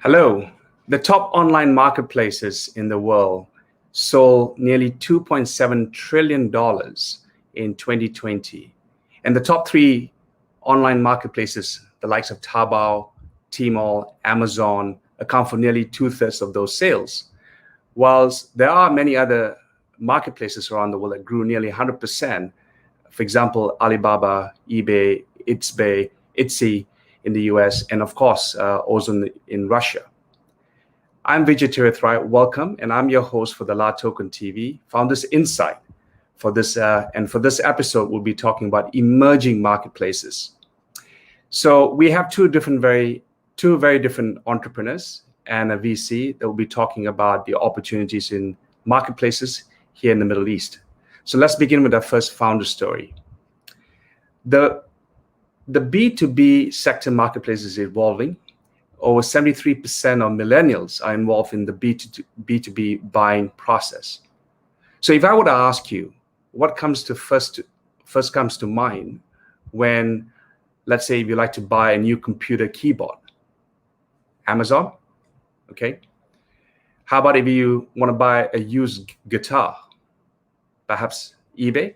Hello. The top online marketplaces in the world sold nearly $2.7 trillion in 2020. And the top three online marketplaces, the likes of Taobao, Tmall, Amazon, account for nearly two-thirds of those sales. Whilst there are many other marketplaces around the world that grew nearly 100%, for example, Alibaba, eBay, Etsy in the US, and of course, also in Russia. I'm Vijay Tirathrai, welcome, and I'm your host for the LATOKEN TV, Founders Insight. For this episode, we'll be talking about emerging marketplaces. So we have two very different entrepreneurs and a VC that will be talking about the opportunities in marketplaces here in the Middle East. So let's begin with our first founder story. The B2B sector marketplace is evolving. Over 73% of millennials are involved in the B2B buying process. So if I were to ask you, what comes to first comes to mind when, let's say, if you like to buy a new computer keyboard? Amazon, okay? How about if you want to buy a used guitar? Perhaps eBay?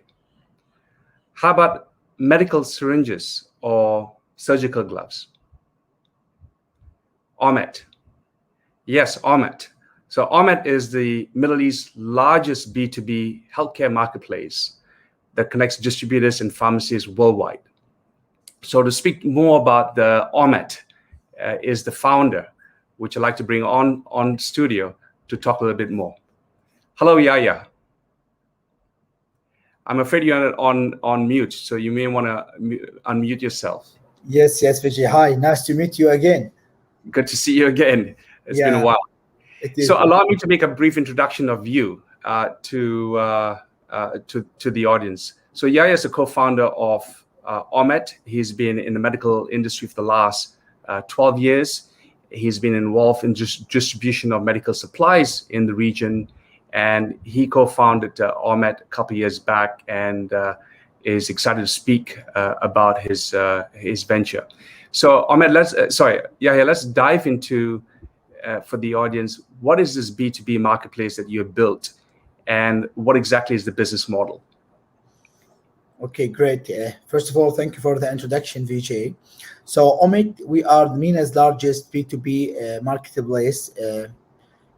How about medical syringes or surgical gloves? Omet. Yes, Omet. So Omet is the Middle East's largest B2B healthcare marketplace that connects distributors and pharmacies worldwide. So to speak more about the Omet is the founder, which I'd like to bring on studio to talk a little bit more. Hello, Yahya. I'm afraid you're on mute, so you may want to unmute yourself. Yes, Vijay. Hi, nice to meet you again. Good to see you again. It's been a while. So allow me to make a brief introduction of you to the audience. So Yahya is a co-founder of Omet. He's been in the medical industry for the last 12 years. He's been involved in distribution of medical supplies in the region, and he co-founded Omet a couple of years back, and is excited to speak about his venture. So Omet, Yahya, let's dive into, for the audience, what is this B2B marketplace that you have built, and what exactly is the business model? Okay, great. First of all, thank you for the introduction, Vijay. So Omet, we are the MENA's largest B2B marketplace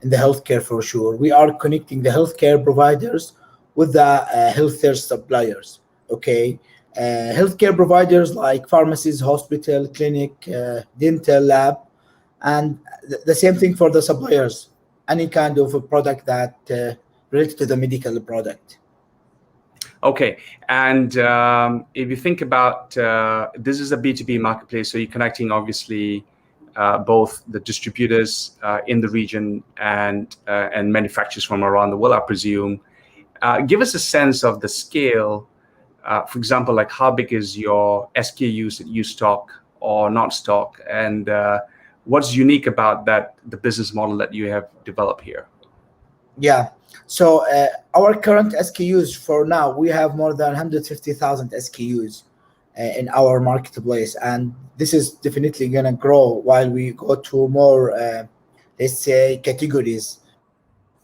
in the healthcare for sure. We are connecting the healthcare providers with the healthcare suppliers, okay? Healthcare providers like pharmacies, hospital, clinic, dental lab, and the same thing for the suppliers, any kind of a product that related to the medical product. Okay, and if you think about, this is a B2B marketplace, so you're connecting obviously both the distributors in the region and manufacturers from around the world, I presume. Give us a sense of the scale. For example, like how big is your SKUs that you stock or not stock, and what's unique about the business model that you have developed here? Yeah, so our current SKUs for now, we have more than 150,000 SKUs in our marketplace, and this is definitely gonna grow while we go to more, let's say, categories.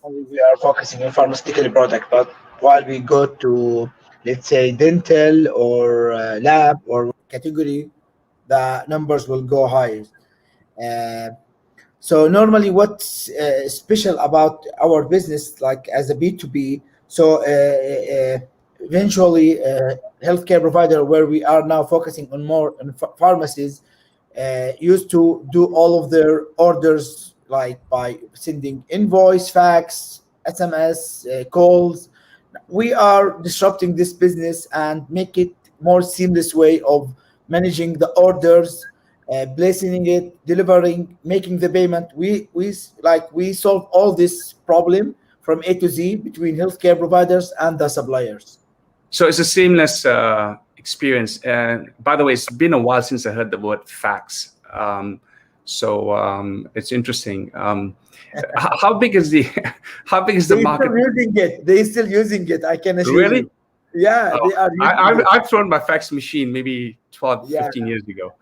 Only we are focusing on pharmaceutical product, but while we go to, let's say, dental or lab or category, the numbers will go higher. So normally what's special about our business, like as a B2B, so eventually healthcare provider, where we are now focusing on more on pharmacies, used to do all of their orders like by sending invoice, fax, SMS, calls. We are disrupting this business and make it more seamless way of managing the orders, placing it, delivering, making the payment. We solve all this problem from A to Z between healthcare providers and the suppliers. So it's a seamless experience. And by the way, it's been a while since I heard the word fax. So it's interesting. How big is the market? They're still using it. I can assure really? you. Yeah, they are. I've thrown my fax machine maybe 12, 15 years ago.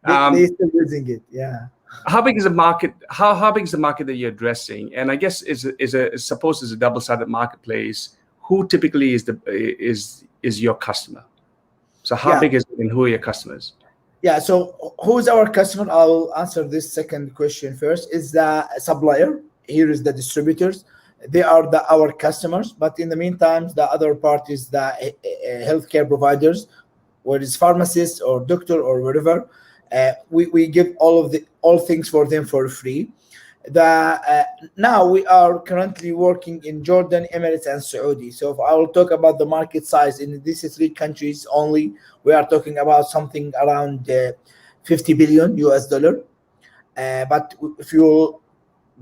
They're still using it. Yeah. How big is the market? How big is the market that you're addressing? And I guess suppose it's a double-sided marketplace. Who typically is your customer? So how Yeah. big is it, and who are your customers? Yeah, so who's our customer? I'll answer this second question first. Is the supplier. Here is the distributors. They are our customers, but in the meantime, the other part is the healthcare providers, whether it's pharmacists or doctor or whatever. We give all things for them for free. Now we are currently working in Jordan, Emirates, and Saudi. So if I will talk about the market size in these three countries only, we are talking about something around 50 billion US dollar. But if you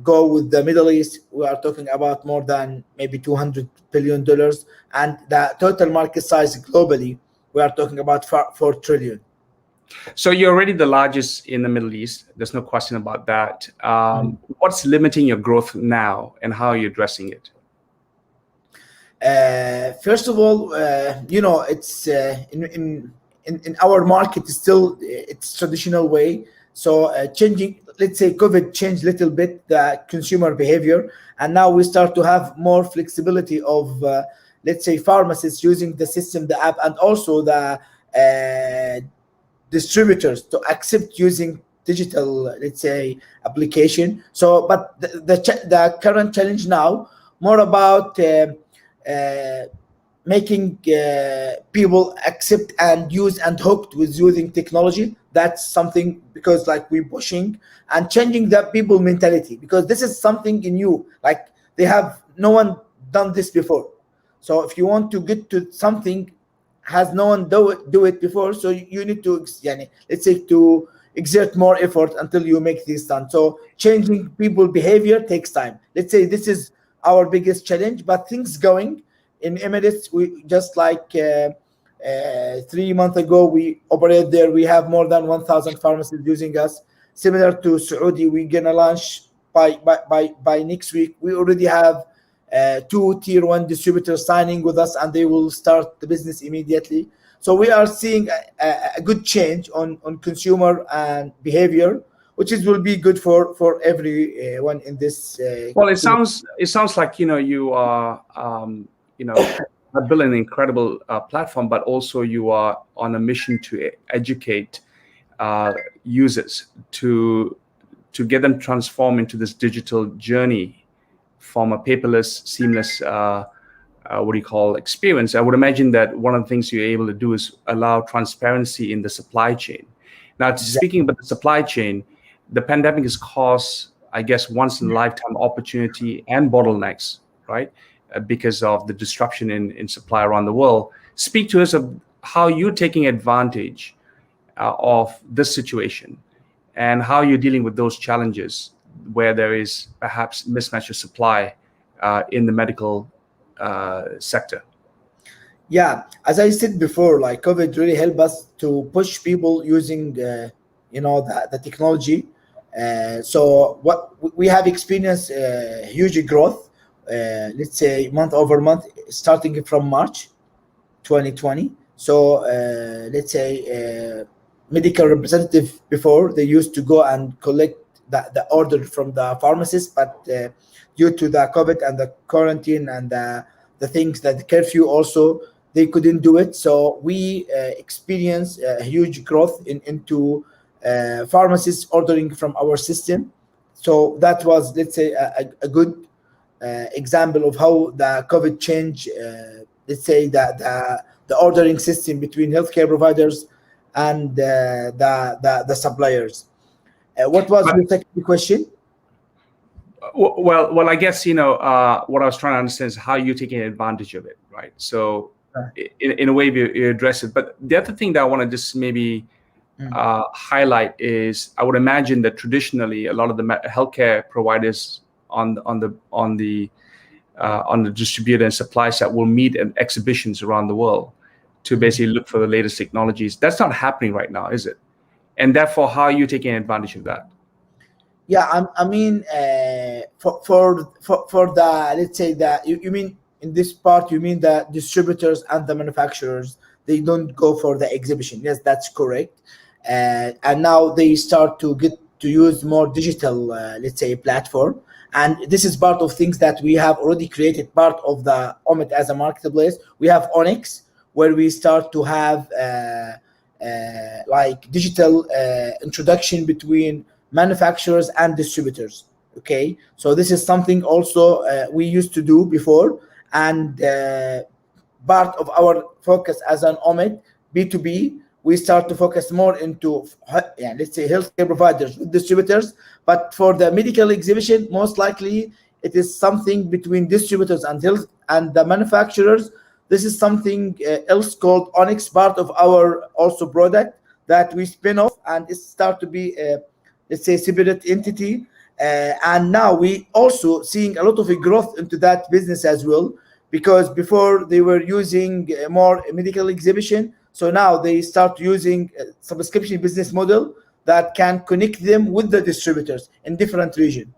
go with the Middle East, we are talking about more than maybe 200 billion dollars, and the total market size globally, we are talking about 4 trillion. So you're already the largest in the Middle East. There's no question about that. What's limiting your growth now, and how are you addressing it? First of all, it's in our market is still its traditional way. So changing, let's say COVID changed a little bit the consumer behavior, and now we start to have more flexibility of, let's say, pharmacists using the system, the app, and also the distributors to accept using digital, let's say, application. So, but the current challenge now more about making people accept and use and hooked with using technology. That's something, because like we're pushing and changing the people mentality, because this is something new. Like they have no one done this before. So if you want to get to something has no one do it before, so you need to, let's say, to exert more effort until you make this done. So changing people behavior takes time. Let's say this is our biggest challenge, but things going in Emirates. We just like 3 months ago we operated there. We have more than 1,000 pharmacies using us. Similar to Saudi, we're gonna launch by next week. We already have 2 tier 1 distributors signing with us, and they will start the business immediately. So we are seeing a good change on consumer and behavior, which will be good for everyone in this. Well, it sounds like you are building an incredible platform, but also you are on a mission to educate users to get them transformed into this digital journey from a paperless, seamless, experience. I would imagine that one of the things you're able to do is allow transparency in the supply chain. Now, speaking about the supply chain, the pandemic has caused, I guess, once in a lifetime opportunity and bottlenecks, right? Because of the disruption in supply around the world. Speak to us of how you're taking advantage of this situation, and how you're dealing with those challenges where there is perhaps mismatch of supply in the medical sector. Yeah, as I said before, like COVID really helped us to push people using, the technology. So what we have experienced huge growth, let's say month over month, starting from March 2020. So let's say medical representative before, they used to go and collect the order from the pharmacist, but due to the COVID and the quarantine and the things that the curfew also, they couldn't do it. So we experienced a huge growth into pharmacists ordering from our system. So that was, let's say, a good example of how the COVID changed, let's say, the ordering system between healthcare providers and the suppliers. What was your second question? Well, I guess what I was trying to understand is how you're taking advantage of it, right? So, in a way, you address it. But the other thing that I want to just maybe highlight is, I would imagine that traditionally a lot of the healthcare providers on the distributor and supply side will meet at exhibitions around the world to basically look for the latest technologies. That's not happening right now, is it? And therefore, how are you taking advantage of that? Yeah, I mean, for the, let's say, that you mean in this part, you mean the distributors and the manufacturers, they don't go for the exhibition. Yes, that's correct. And now they start to get to use more digital, let's say, platform. And this is part of things that we have already created, part of the Omit as a marketplace. We have Onyx, where we start to have like digital introduction between manufacturers and distributors. Okay, so this is something also we used to do before, and part of our focus as an Omit B2B, we start to focus more into, yeah, let's say, healthcare providers with distributors. But for the medical exhibition, most likely it is something between distributors and health and the manufacturers. This is something else called Onyx, part of our also product that we spin off, and it start to be let's say separate entity. And now we also seeing a lot of growth into that business as well, because before they were using more medical exhibition, so now they start using a subscription business model that can connect them with the distributors in different region.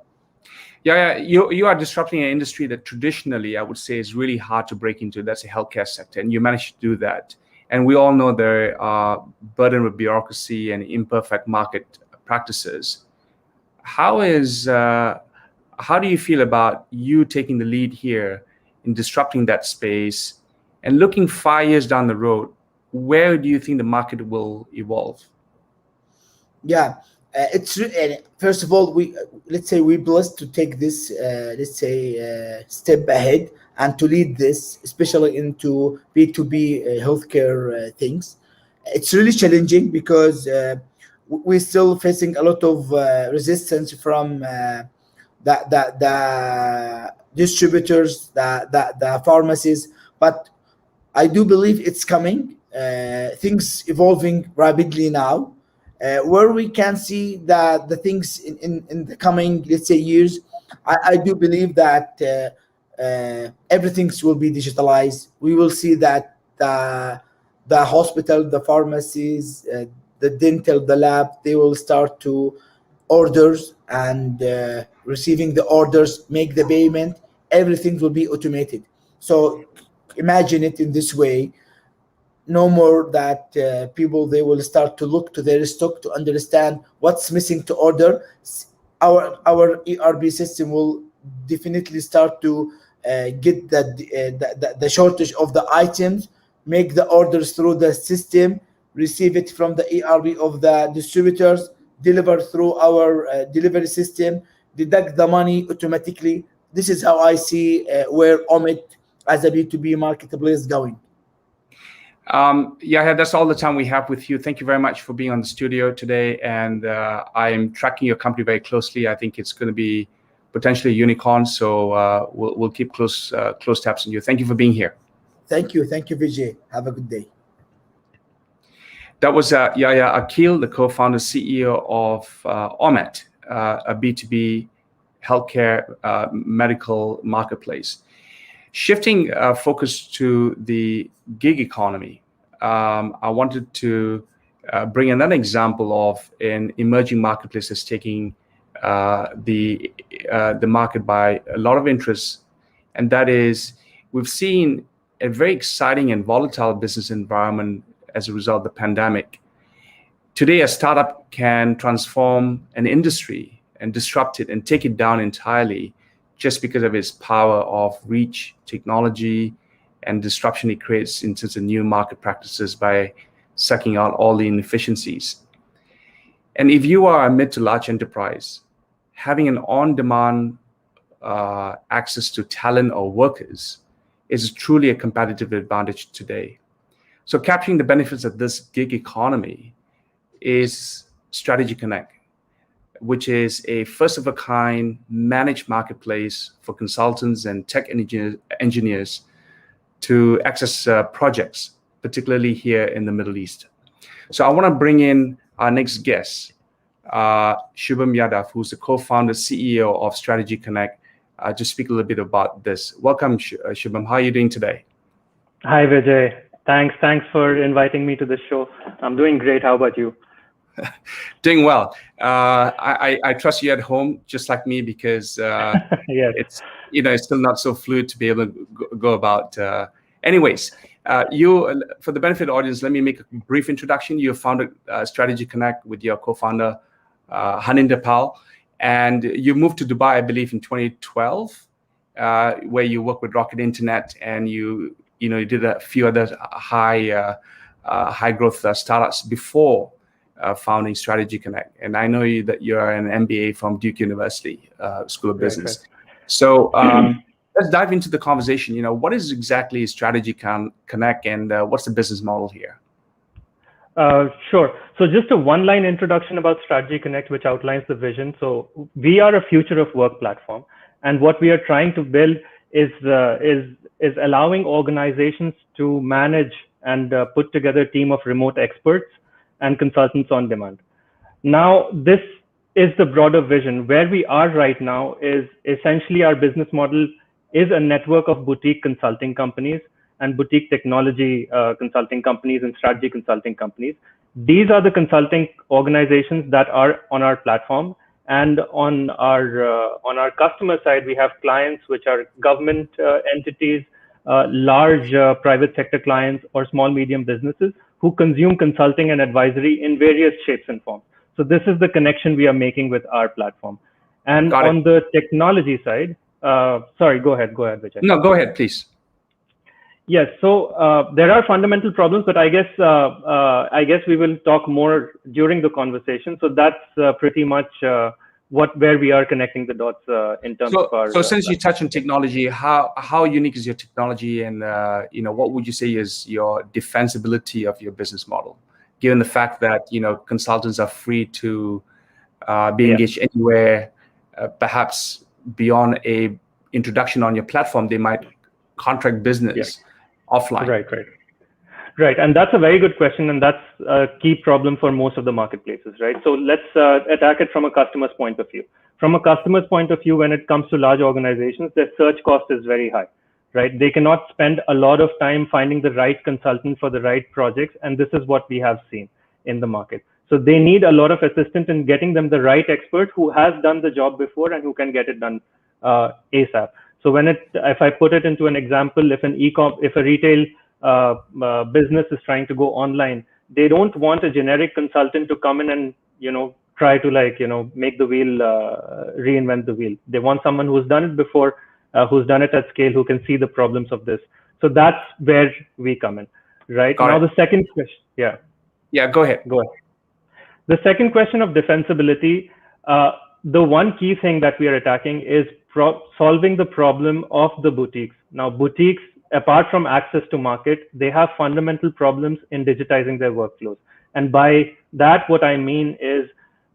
Yeah, you are disrupting an industry that traditionally, I would say, is really hard to break into. That's the healthcare sector, and you managed to do that. And we all know there are burden with bureaucracy and imperfect market practices. How do you feel about you taking the lead here in disrupting that space, and looking 5 years down the road, where do you think the market will evolve? Yeah, it's first of all, we let's say we're blessed to take this let's say step ahead and to lead this, especially into B2B healthcare things. It's really challenging because we're still facing a lot of resistance from the distributors, the pharmacies, but I do believe it's coming. Things evolving rapidly now, where we can see that the things in the coming, let's say, years. I do believe that everything will be digitalized. We will see that the hospital, the pharmacies, the dental, the lab, they will start to orders and receiving the orders, make the payment. Everything will be automated. So imagine it in this way. No more that people, they will start to look to their stock to understand what's missing to order. Our ERP system will definitely start to get the shortage of the items, make the orders through the system, receive it from the ERP of the distributors, deliver through our delivery system, deduct the money automatically. This is how I see where Omit as a B2B marketplace going. Yeah, that's all the time we have with you. Thank you very much for being on the studio today. And I'm tracking your company very closely. I think it's going to be potentially a unicorn. So we'll keep close tabs on you. Thank you for being here. Thank you, Vijay. Have a good day. That was Yahya Akil, the co-founder, CEO of Omit, a B2B healthcare medical marketplace. Shifting focus to the gig economy, I wanted to bring another example of an emerging marketplace that's taking the market by a lot of interest, and that is we've seen a very exciting and volatile business environment as a result of the pandemic. Today, a startup can transform an industry and disrupt it and take it down entirely just because of its power of reach, technology, and disruption it creates in terms of new market practices by sucking out all the inefficiencies. And if you are a mid to large enterprise, having an on-demand access to talent or workers is truly a competitive advantage today. So capturing the benefits of this gig economy is Strategy Connect, which is a first-of-a-kind managed marketplace for consultants and tech engineers to access projects, particularly here in the Middle East. So I want to bring in our next guest, Shubham Yadav, who's the co-founder, CEO of Strategy Connect, to speak a little bit about this. Welcome, Shubham. How are you doing today? Hi, Vijay. Thanks for inviting me to this show. I'm doing great. How about you? Doing well. I trust you at home, just like me, because yes. it's still not so fluid to be able to go about. Anyways, you, for the benefit of the audience, let me make a brief introduction. You founded Strategy Connect with your co-founder, Haninder Pal, and you moved to Dubai, I believe, in 2012, where you work with Rocket Internet, and you did a few other high growth startups before founding Strategy Connect. And I know that you're an MBA from Duke University School of Business. Right. So let's dive into the conversation. What is exactly Strategy Connect, and what's the business model here? Sure. So just a one-line introduction about Strategy Connect, which outlines the vision. So we are a future of work platform, and what we are trying to build is allowing organizations to manage and put together a team of remote experts and consultants on demand. Now, this is the broader vision. Where we are right now is essentially our business model is a network of boutique consulting companies and boutique technology consulting companies and strategy consulting companies. These are the consulting organizations that are on our platform. And on our customer side, we have clients which are government entities, large private sector clients, or small medium businesses who consume consulting and advisory in various shapes and forms. So this is the connection we are making with our platform. And on the technology side, sorry, go ahead, Vijay. No, go ahead, please. Yes, so there are fundamental problems, but I guess we will talk more during the conversation. So that's pretty much where we are connecting the dots in terms of our. So since you touch on technology, how unique is your technology, and what would you say is your defensibility of your business model, given the fact that consultants are free to be engaged anywhere, perhaps beyond a introduction on your platform, they might contract business offline. Right. And that's a very good question. And that's a key problem for most of the marketplaces, right? So let's attack it from a customer's point of view. From a customer's point of view, when it comes to large organizations, their search cost is very high, right? They cannot spend a lot of time finding the right consultant for the right projects. And this is what we have seen in the market. So they need a lot of assistance in getting them the right expert who has done the job before and who can get it done ASAP. So if I put it into an example, if a retail business is trying to go online, they don't want a generic consultant to come in and try to make the wheel, reinvent the wheel. They want someone who's done it before, who's done it at scale, who can see the problems of this. So that's where we come in, right? Now the second question, go ahead. The second question of defensibility, the one key thing that we are attacking is solving the problem of the boutiques. Now, boutiques, apart from access to market, they have fundamental problems in digitizing their workflows. And by that, what I mean is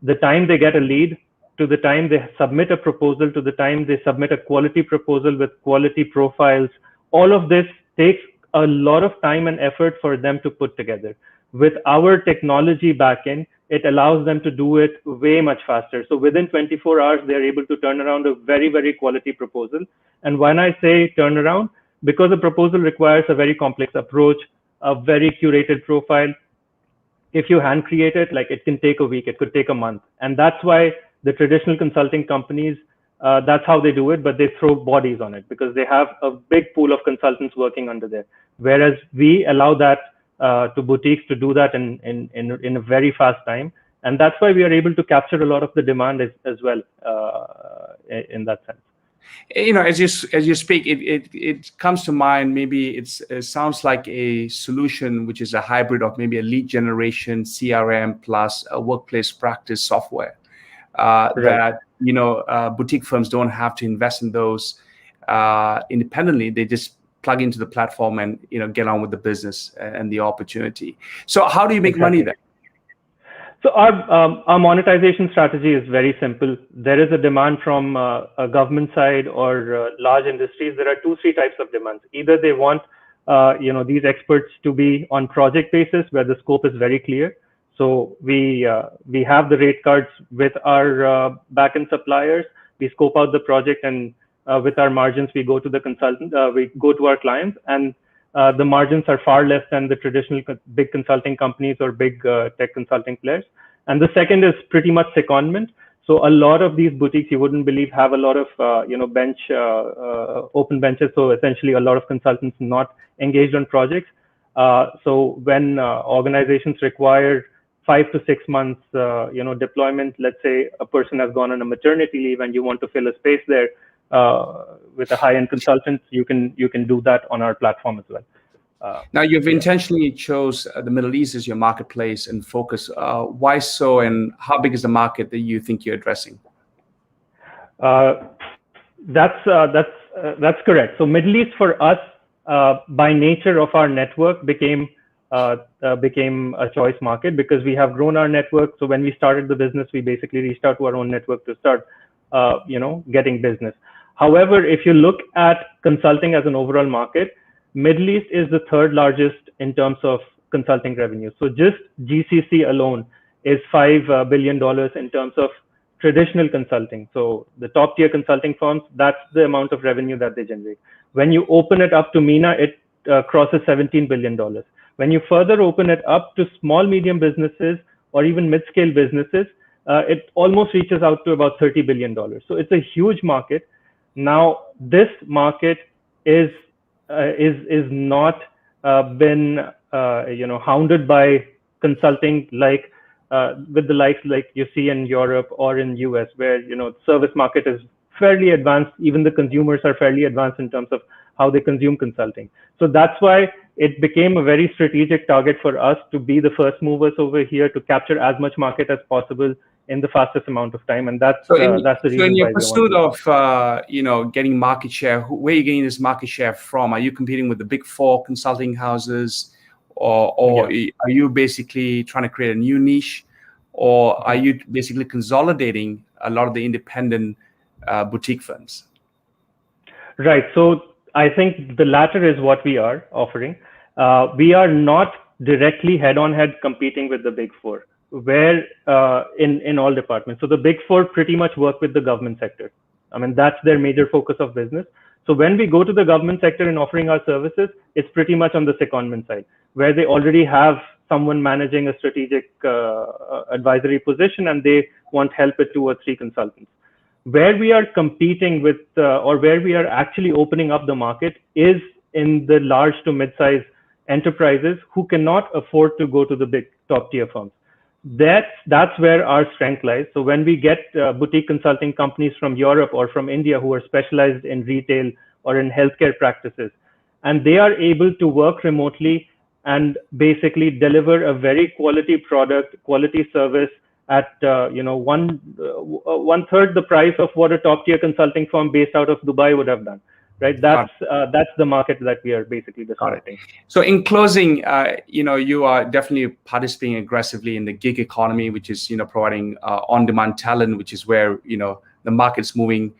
the time they get a lead, to the time they submit a proposal, to the time they submit a quality proposal with quality profiles, all of this takes a lot of time and effort for them to put together. With our technology backend, it allows them to do it way much faster. So within 24 hours, they're able to turn around a very, very quality proposal. And when I say turnaround, because a proposal requires a very complex approach, a very curated profile, if you hand create it, it can take a week, it could take a month. And that's why the traditional consulting companies, that's how they do it, but they throw bodies on it because they have a big pool of consultants working under there. Whereas we allow that to boutiques to do that in a very fast time. And that's why we are able to capture a lot of the demand as well in that sense. As you speak, it comes to mind, maybe it sounds like a solution which is a hybrid of maybe a lead generation CRM plus a workplace practice software that boutique firms don't have to invest in those independently. They just plug into the platform and get on with the business and the opportunity. So how do you make money then? So our monetization strategy is very simple. There is a demand from a government side or large industries. There are 2-3 types of demands. Either they want these experts to be on project basis where the scope is very clear. So we have the rate cards with our backend suppliers. We scope out the project, and with our margins, we go to the consultant. We go to our clients, and the margins are far less than the traditional big consulting companies or big tech consulting players. And the second is pretty much secondment. So a lot of these boutiques, you wouldn't believe, have a lot of open benches. So essentially, a lot of consultants not engaged on projects. So when organizations require 5 to 6 months, deployment. Let's say a person has gone on a maternity leave and you want to fill a space there with a high-end consultant, you can do that on our platform as well. Now, you've intentionally chose the Middle East as your marketplace and focus. Why so, and how big is the market that you think you're addressing? That's correct. So Middle East for us, by nature of our network, became a choice market because we have grown our network. So when we started the business, we basically reached out to our own network to start, getting business. However, if you look at consulting as an overall market, Middle East is the third largest in terms of consulting revenue. So just GCC alone is $5 billion in terms of traditional consulting. So the top tier consulting firms, that's the amount of revenue that they generate. When you open it up to MENA, it crosses $17 billion. When you further open it up to small, medium businesses or even mid-scale businesses, it almost reaches out to about $30 billion. So it's a huge market. Now, this market is not been hounded by consulting like with the likes like you see in Europe or in US, where service market is fairly advanced. Even the consumers are fairly advanced in terms of how they consume consulting. So that's why it became a very strategic target for us to be the first movers over here to capture as much market as possible in the fastest amount of time, and that's the reason. So in your pursuit of getting market share, where are you getting this market share from? Are you competing with the big four consulting houses, or are you basically trying to create a new niche, or are you basically consolidating a lot of the independent boutique firms? Right. So I think the latter is what we are offering. We are not directly head-on-head competing with the big four, where in all departments. So the big four pretty much work with the government sector. I mean, that's their major focus of business. So when we go to the government sector and offering our services, it's pretty much on the secondment side, where they already have someone managing a strategic advisory position and they want help with 2 or 3 consultants. Where we are competing with or where we are actually opening up the market is in the large to mid-size enterprises who cannot afford to go to the big top tier firms. That's where our strength lies. So when we get boutique consulting companies from Europe or from India who are specialized in retail or in healthcare practices, and they are able to work remotely and basically deliver a very quality product, quality service at one third the price of what a top tier consulting firm based out of Dubai would have done. Right, that's the market that we are basically disrupting. So in closing, you are definitely participating aggressively in the gig economy, which is providing on-demand talent, which is where the market's moving,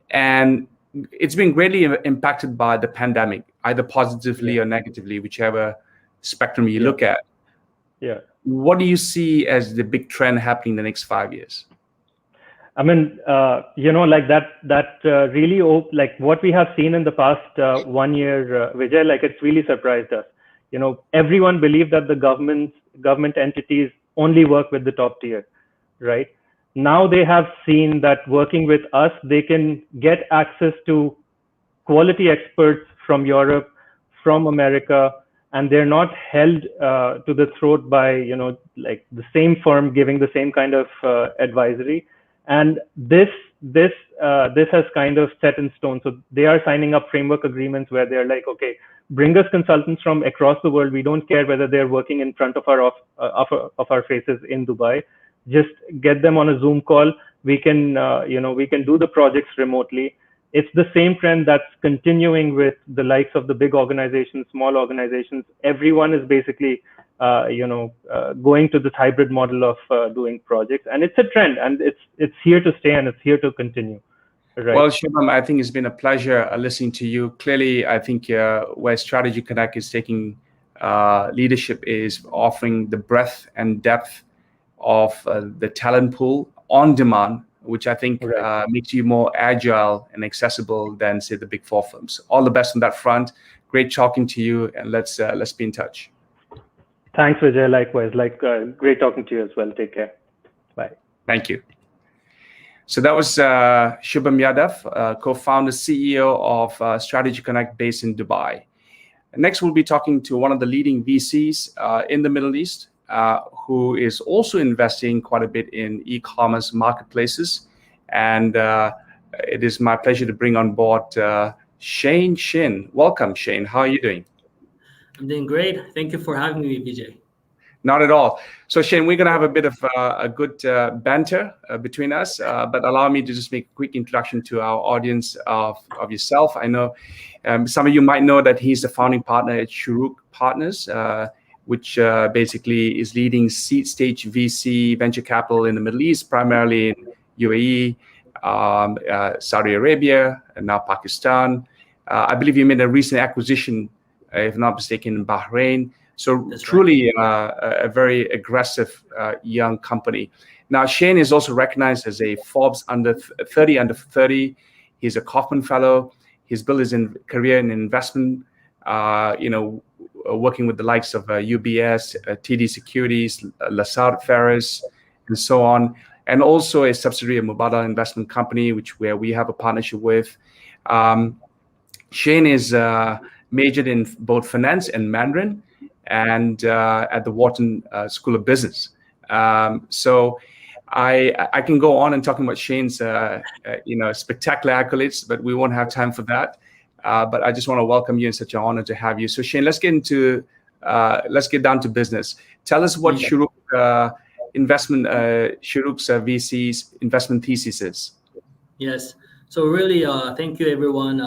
and it's been greatly impacted by the pandemic, either positively or negatively, whichever spectrum you look at. Yeah. What do you see as the big trend happening in the next 5 years? I mean, like that really, like what we have seen in the past 1 year, Vijay, like it's really surprised us. Everyone believed that the government entities only work with the top tier, right? Now they have seen that working with us, they can get access to quality experts from Europe, from America, and they're not held to the throat by, like the same firm giving the same kind of advisory. And this has kind of set in stone. So they are signing up framework agreements where they're like, okay, bring us consultants from across the world. We don't care whether they're working in front of our faces in Dubai. Just get them on a Zoom call. We can do the projects remotely. It's the same trend that's continuing with the likes of the big organizations, small organizations. Everyone is basically going to this hybrid model of doing projects, and it's a trend, and it's here to stay, and it's here to continue. Right. Well, Shubham, I think it's been a pleasure listening to you. Clearly, I think where Strategy Connect is taking leadership is offering the breadth and depth of the talent pool on demand, which I think makes you more agile and accessible than, say, the big four firms. All the best on that front. Great talking to you, and let's be in touch. Thanks, Vijay. Likewise. Great talking to you as well. Take care. Bye. Thank you. So that was Shubham Yadav, co-founder, CEO of Strategy Connect based in Dubai. Next, we'll be talking to one of the leading VCs in the Middle East, who is also investing quite a bit in e-commerce marketplaces. And it is my pleasure to bring on board Shane Shin. Welcome, Shane. How are you doing? I'm doing great. Thank you for having me, Vijay. Not at all. So Shane, we're going to have a bit of a good banter between us, but allow me to just make a quick introduction to our audience of yourself. I know some of you might know that he's the founding partner at Shuruk Partners, which basically is leading seed stage VC venture capital in the Middle East, primarily in UAE, Saudi Arabia, and now Pakistan. I believe you made a recent acquisition, if not mistaken, in Bahrain. So That's truly a very aggressive young company. Now, Shane is also recognized as a Forbes under 30. He's a Kaufman Fellow. He's built his career in investment, working with the likes of UBS, TD Securities, Lazard Ferris, and so on. And also a subsidiary of Mubadala Investment Company, where we have a partnership with. Shane is majored in both finance and Mandarin, and at the Wharton School of Business. So I can go on and talking about Shane's spectacular accolades, but we won't have time for that. But I just want to welcome you, and such an honor to have you. So Shane, let's get down to business. Tell us what Shuruk's VC's investment thesis is. Yes. So really, thank you, everyone.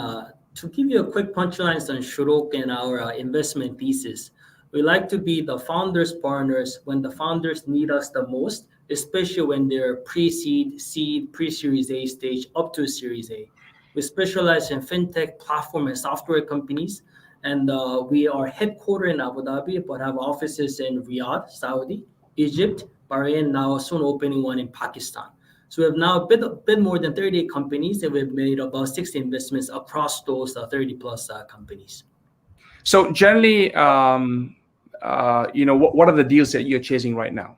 To give you a quick punchlines on Shuruk and our investment thesis, we like to be the founders' partners when the founders need us the most, especially when they're pre-seed, seed, pre-Series A stage up to Series A. We specialize in fintech, platform, and software companies, and we are headquartered in Abu Dhabi, but have offices in Riyadh, Saudi, Egypt, Bahrain, now soon opening one in Pakistan. So we have now a bit more than 38 companies, and we've made about 60 investments across those 30 plus companies. So generally, what are the deals that you're chasing right now?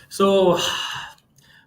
So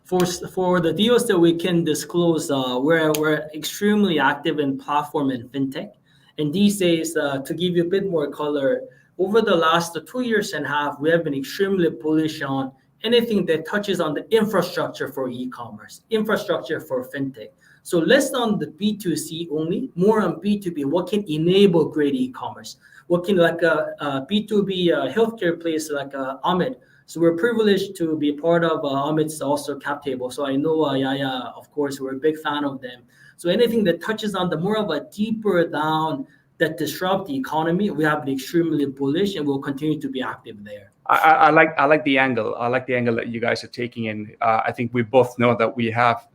for the deals that we can disclose, we're extremely active in platform and fintech. And these days, to give you a bit more color, over the last 2 years and a half, we have been extremely bullish on anything that touches on the infrastructure for e-commerce, infrastructure for fintech. So less on the B2C only, more on B2B, what can enable great e-commerce. What can like a B2B healthcare place like Ahmed. So we're privileged to be part of Ahmed's also cap table. So I know Yaya, of course, we're a big fan of them. So anything that touches on the more of a deeper down that disrupt the economy, we have been extremely bullish and we'll continue to be active there. I like the angle. I like the angle that you guys are taking in. I think we both know that we have,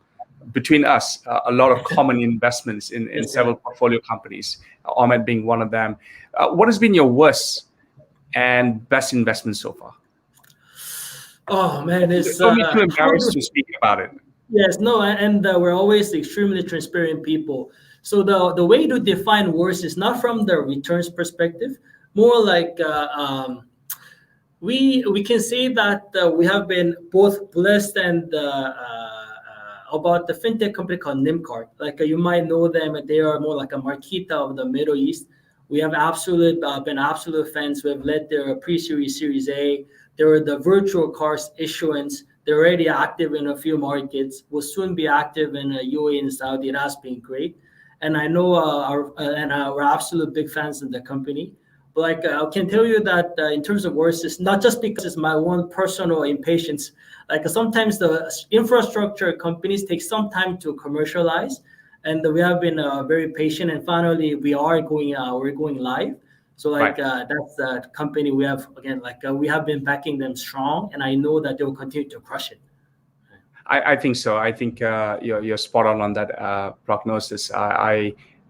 between us, a lot of common investments in several portfolio companies, Ahmed being one of them. What has been your worst and best investment so far? Oh man, it's don't be too embarrassed to speak about it. Yes, no, and we're always extremely transparent people. So the way to define worst is not from the returns perspective, more like we can say that we have been both blessed and about the fintech company called Nimcard. Like you might know them, they are more like a Marquita of the Middle East. We have been absolute fans. We have led their pre-series, Series A. They were the virtual cars issuance. They're already active in a few markets. Will soon be active in UAE and Saudi. It has been great, and I know we're absolute big fans of the company. But like I can tell you that in terms of worst, it's not just because it's my one personal impatience. Like sometimes the infrastructure companies take some time to commercialize, and we have been very patient. And finally, we're going live. So like that's the company we have again. Like we have been backing them strong, and I know that they will continue to crush it. I think so. I think you're spot on that prognosis.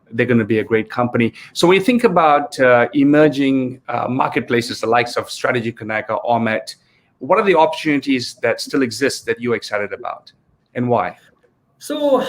They're going to be a great company. So when you think about emerging marketplaces, the likes of Strategy Connect or Ahmed, what are the opportunities that still exist that you're excited about, and why? So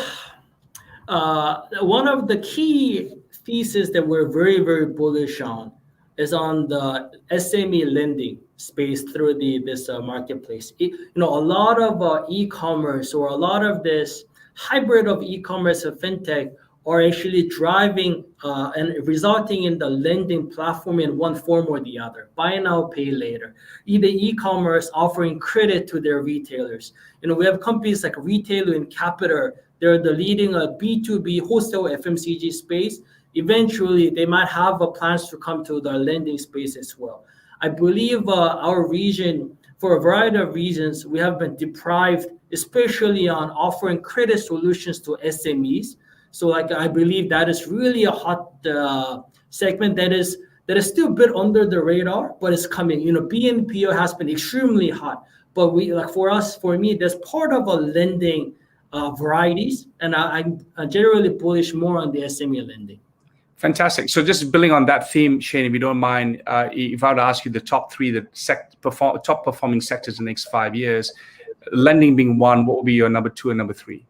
one of the key thesis that we're very, very bullish on is on the SME lending space through this marketplace. A lot of e-commerce or a lot of this hybrid of e-commerce and fintech are actually driving and resulting in the lending platform in one form or the other. Buy now, pay later. Either e-commerce offering credit to their retailers. We have companies like Retailer and Capita. They're the leading B2B wholesale FMCG space. Eventually, they might have plans to come to the lending space as well. I believe our region, for a variety of reasons, we have been deprived, especially on offering credit solutions to SMEs. So I believe that is really a hot segment that is still a bit under the radar, but it's coming. BNPL has been extremely hot, but for me, that's part of a lending varieties, and I'm generally bullish more on the SME lending. Fantastic. So just building on that theme, Shane, if you don't mind, if I were to ask you the top three, top performing sectors in the next 5 years, lending being one, what would be your number two and number three?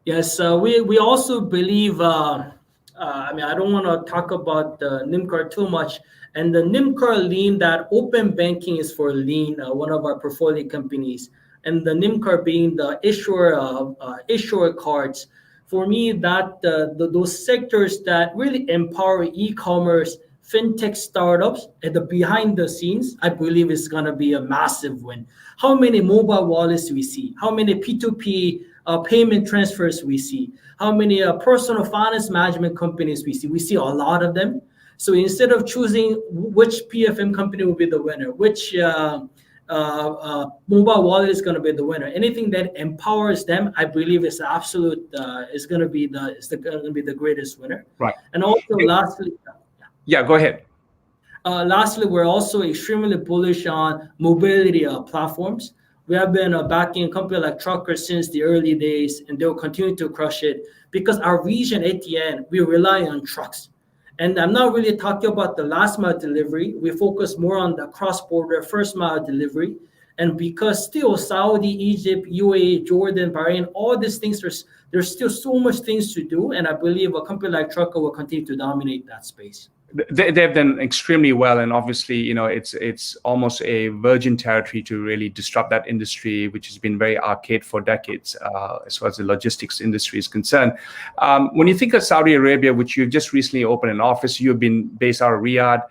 Yes, we also believe, I don't want to talk about Nimcard too much, and the Nimcard lean, that open banking is for lean, one of our portfolio companies, and the Nimcard being the issuer cards. For me, that those sectors that really empower e-commerce, fintech startups at the behind the scenes, I believe is going to be a massive win. How many mobile wallets we see? How many P2P payment transfers we see? How many personal finance management companies we see? We see a lot of them. So instead of choosing which PFM company will be the winner, which mobile wallet is going to be the winner, anything that empowers them, I believe is absolute is going to be the greatest winner. Right. And also, lastly, yeah, go ahead. Lastly, we're also extremely bullish on mobility platforms. We have been backing a company like Trucker since the early days, and they'll continue to crush it because our region at the end, we rely on trucks. And I'm not really talking about the last mile delivery. We focus more on the cross-border first mile delivery. And because still Saudi, Egypt, UAE, Jordan, Bahrain, all these things, there's still so much things to do. And I believe a company like Trucker will continue to dominate that space. They've done extremely well, and obviously, it's almost a virgin territory to really disrupt that industry, which has been very archaic for decades, as far as the logistics industry is concerned. When you think of Saudi Arabia, which you've just recently opened an office, you've been based out of Riyadh.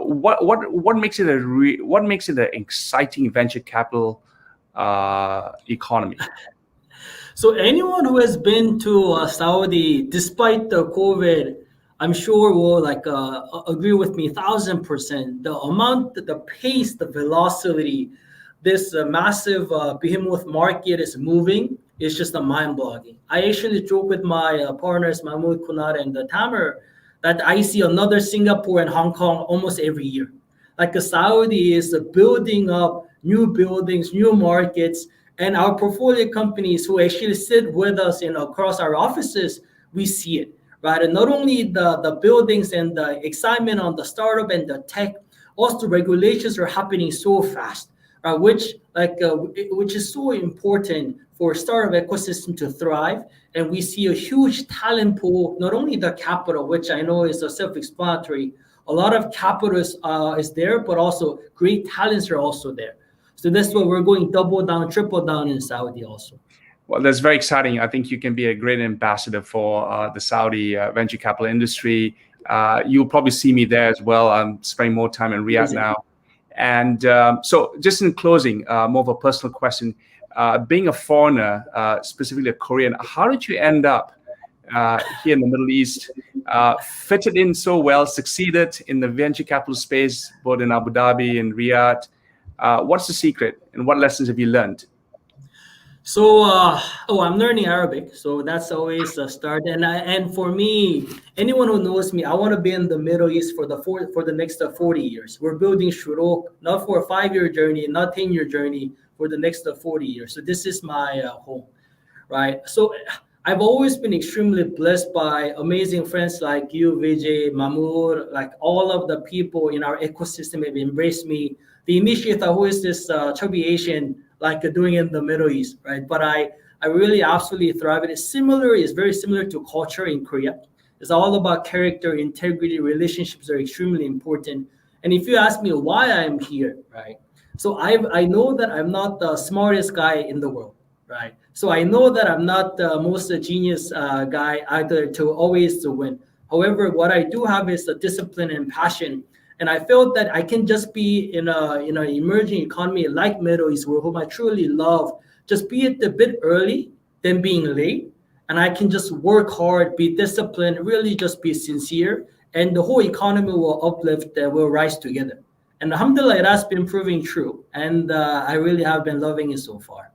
What makes it an exciting venture capital economy? So anyone who has been to Saudi, despite the COVID, I'm sure will agree with me 1,000%. The amount, the pace, the velocity, this massive behemoth market is moving. It's just a mind-blogging. I actually joke with my partners, Mahmoud, Kunal, and Tamer, that I see another Singapore and Hong Kong almost every year. Saudi is building up new buildings, new markets, and our portfolio companies who actually sit with us across our offices, we see it. Right, and not only the buildings and the excitement on the startup and the tech, also the regulations are happening so fast, which is so important for startup ecosystem to thrive. And we see a huge talent pool, not only the capital, which I know is self-explanatory. A lot of capital is there, but also great talents are also there. So that's why we're going double down, triple down in Saudi also. Well, that's very exciting. I think you can be a great ambassador for the Saudi venture capital industry. You'll probably see me there as well. I'm spending more time in Riyadh now. And so just in closing, more of a personal question. Being a foreigner, specifically a Korean, how did you end up here in the Middle East, fitted in so well, succeeded in the venture capital space, both in Abu Dhabi and Riyadh? What's the secret and what lessons have you learned? So, I'm learning Arabic, so that's always a start. And for me, anyone who knows me, I want to be in the Middle East for the next 40 years. We're building Shurok, not for a 5-year journey, not 10-year journey, for the next 40 years. So this is my home, right? So I've always been extremely blessed by amazing friends like you, Vijay, Mahmoud, like all of the people in our ecosystem have embraced me. The initiator, who is this chubby Asian, doing in the Middle East, right? But I really absolutely thrive. It's very similar to culture in Korea. It's all about character, integrity, relationships are extremely important. And if you ask me why I'm here, right? So I know that I'm not the smartest guy in the world. right? So I know that I'm not the most genius guy either to always to win. However, what I do have is the discipline and passion, and I felt that I can just be in a emerging economy like Middle East, whom I truly love, just be it a bit early than being late, and I can just work hard, be disciplined, really just be sincere, and the whole economy will uplift and will rise together. And alhamdulillah, it has been proving true, and I really have been loving it so far.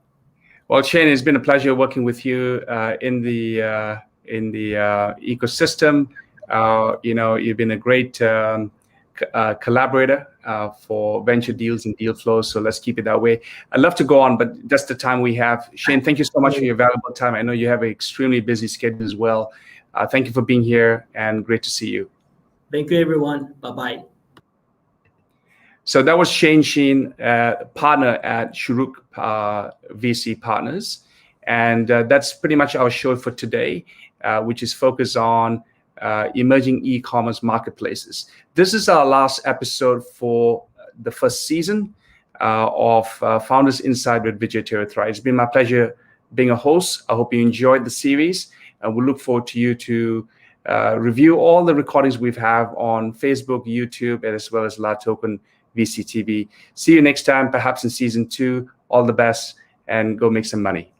Well, Shane, it's been a pleasure working with you in the ecosystem. You've been a great collaborator for venture deals and deal flows. So let's keep it that way. I'd love to go on, but just the time we have. Shane, thank you so much for your valuable time. I know you have an extremely busy schedule as well. Thank you for being here, and great to see you. Thank you, everyone. Bye-bye. So that was Shane Sheen, partner at Shuruk VC Partners. And that's pretty much our show for today, which is focused on emerging e-commerce marketplaces. This is our last episode for the first season of Founders Insight with Vijay Tirathrai. It's been my pleasure being a host. I hope you enjoyed the series, and we look forward to you to review all the recordings we have on Facebook, YouTube, as well as LATOKEN VCTV. See you next time, perhaps in season 2. All the best, and go make some money.